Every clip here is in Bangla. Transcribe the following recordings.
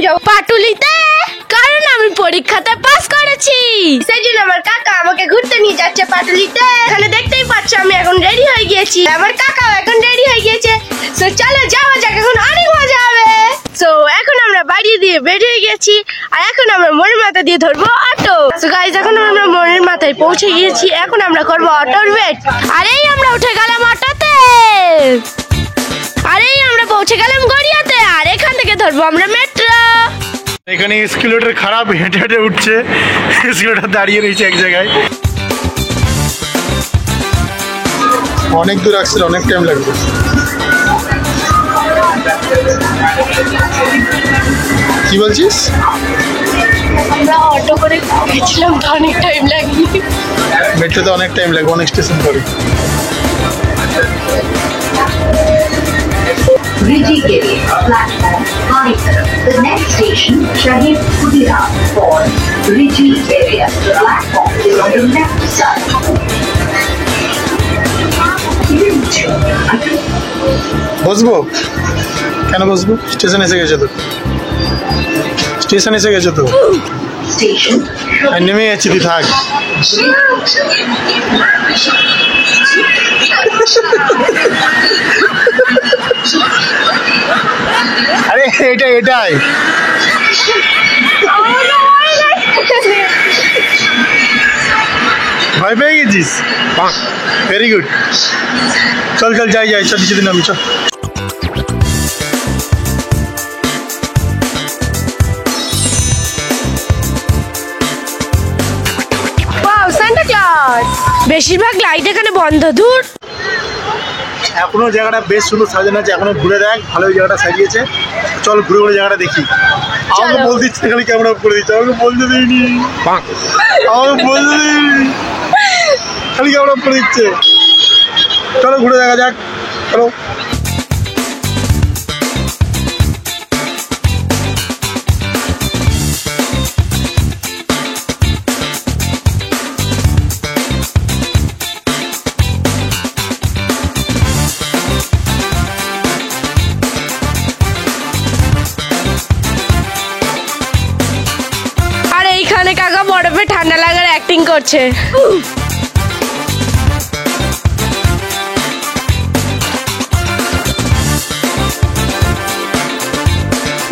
যাবো পাটুলিতে, কারণ আমি পরীক্ষাতে পাস করেছি। সেই জন্য আমার কাকা আমাকে ঘুরতে নিয়ে যাচ্ছে পাটুলিতে। এখানে দেখতেই পাচ্ছ আমি এখন রেডি হয়ে গিয়েছি, আমার কাকাও এখন রেডি হয়ে গিয়েছে। তো চলো যাওয়া যাক, এখন অনেক মজা হবে। তো এখন আমরা বাড়ি দিয়ে বের হয়ে গেছি, আর এখন আমরা মনের মাথা দিয়ে ধরবো অটো। তো গাইস এখন আমরা মনের মাথায় পৌঁছে গিয়েছি, এখন আমরা করবো অটোর ওয়েট। আর এই আমরা উঠে গেলাম অটোতে, আর এই আমরা পৌঁছে গেলাম গড়িয়াতে, আর এখান থেকে ধরবো আমরা মেট্রো। এখানে স্কুলেটার খারাপ, হেঁটে হেঁটে উঠছে, স্কুলেটার দাঁড়িয়ে রয়েছে এক জায়গায়। অনেক দূর আসছে, অনেক টাইম লাগবে। কি বলছিস? আমরা অটো করে গেছিলাম তো অনেক টাইম লাগবে, মেট্রোতে অনেক টাইম লাগবে, অনেক স্টেশন পরে। Riji Gate platform Manikar. The next station Shahid Khudira for Riji area. The platform is on the left side. বসবো? কেন বসবো? স্টেশন এসে গেছে তো, স্টেশন এসে গেছে তো, Station. নেমে যাচ্ছি, তুই থাক। আরে এটাই ভয় পেয়ে গেছিস? ভেরি গুড, চল যাই চল নিচে দিন আমি, চল। Wow Santa Claus. বেশিরভাগ লাইট এখানে বন্ধ। দূর এখনো জায়গাটা বেশ সুন্দর সাজানো আছে, এখনো ঘুরে দেখ, ভালো জায়গাটা সাজিয়েছে। চল ঘুরে জায়গাটা দেখি। আমাকে বল দিচ্ছে, খালি ক্যামেরা অফ করে দিচ্ছে, আমাকে বলতে দিইনি, খালি ক্যামেরা অফ করে দিচ্ছে। চলো ঘুরে দেখা যাক, চলো। এইখানে কাকা বরফে ঠান্ডা লাগার অ্যাক্টিং করছে।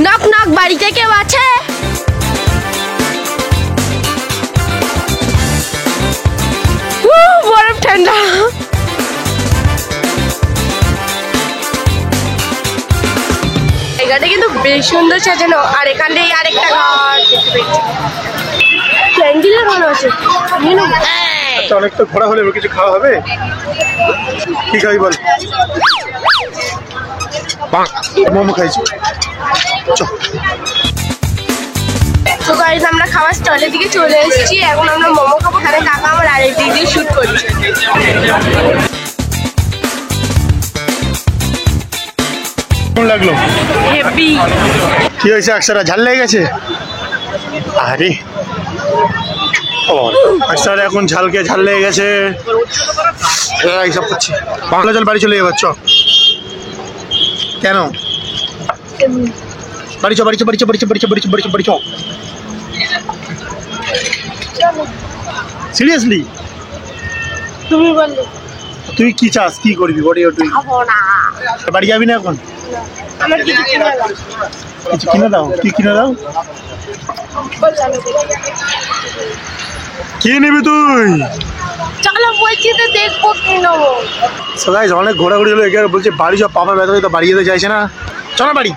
নক নক, বাড়িতে কেউ আছে? বরফ ঠান্ডা। এখানে কিন্তু বেশ সুন্দর সাজানো, আর এখানে আরেকটা ঘর দেখতে পেয়েছি, ক্যান্ডেল লাগানো আছে। আচ্ছা, অনেক তো ঘোরা হলে কিছু খাওয়া হবে, কি খাই বল? মোমো খাইছি। তো গাইস আমরা খাওয়ার স্টলের দিকে চলে এসেছি, এখন আমরা মোমো খাবো। এখানে কাকা আমার আরেক দিক দিয়ে শুট করছে। কেমন লাগলো? হেভি। কি হয়েছে, আকসারা ঝাল লেগে গেছে? আরে আকসার এখন ঝাল লেগে গেছে, এইসব করছি। চল বাড়ি চলে যাবার, চ। কেন? বাড়ি চ। সিরিয়াসলি? তুমি বললে। তুই কি চাস, কি করবি? তুই খাবো না। বাড়ি যাবি না এখন? আমার কিছু কিনে দাও। কিছু কিনে দাও। কি কিনে দাও? কি নিবি তুই? চলো বলছি তো, দেখবো কি নেবো। সবাই অনেক ঘোরাঘুরি হলো, এখানে বলছে বাড়ি সব পাপা ব্যথা হয়ে, তো বাড়ি যেতে চাইছে না। চল না বাড়ি।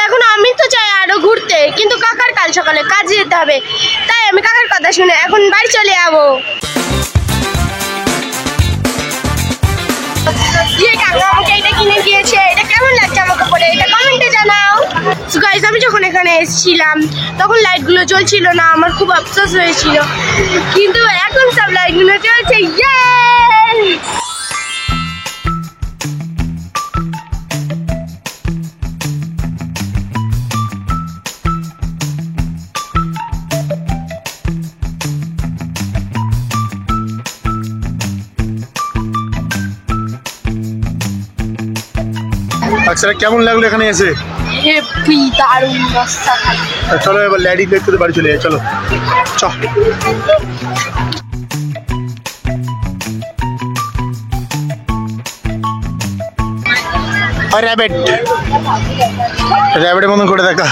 এখন আমি তো চাই আরো ঘুরতে, কিন্তু কাকার কাল সকালে কাজে যেতে হবে, তাই আমি কাকার কথা শুনে এখন বাড়ি চলে যাবো। কাকা আমাকে এটা কিনে দিয়েছে, এটা কেমন লাগছে আমাকে পরে, এটা কমেন্টে জানাও। গাইস আমি যখন এখানে এসেছিলাম তখন লাইটগুলো জ্বলছিল না, আমার খুব আফসোস হয়েছিল, কিন্তু এখন সব লাইটগুলো জ্বলছে। আচ্ছা কেমন লাগলো এখানে এসে? হেভি দারুণ মস্তা খালি। চলো এবার ল্যাডি দেখতে বাড়ি চলে যাই, চলো চ। র্যাবিট, র্যাবিটের মতন করে দেখা।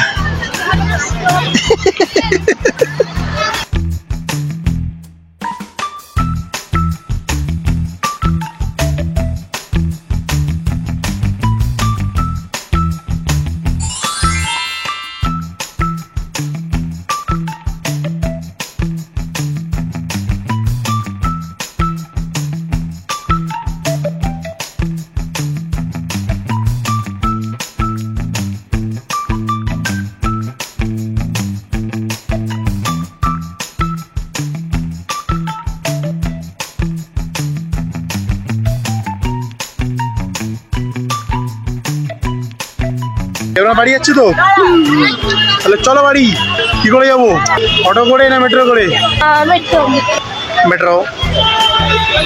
এবার বাড়ি যাচ্ছি তো, তাহলে চলো বাড়ি। কি করে যাবো, অটো করে না মেট্রো করে? মেট্রো মেট্রো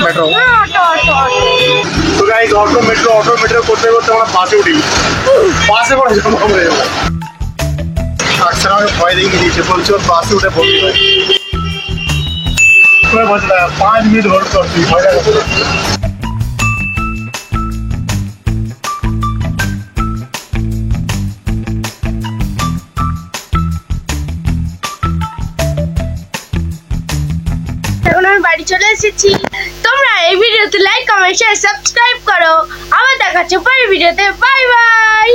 মেট্রো তো গাইস, অটো মেট্রো করতে করতে আমরা বাসে উঠি, বাসে করে যাবো আমরা। আচ্ছা আমাকে ভয় দেখিয়ে দিয়েছে, বলছে ওর বাসে উঠে বলতে হয় 5 মিনিট হোল্ড করছি, ভয় লাগে। এখন আমি বাড়ি চলে এসেছি। তোমরা এই ভিডিওতে লাইক কমেন্ট শেয়ার সাবস্ক্রাইব করো। আবার দেখা হচ্ছে পরের ভিডিওতে। Bye bye.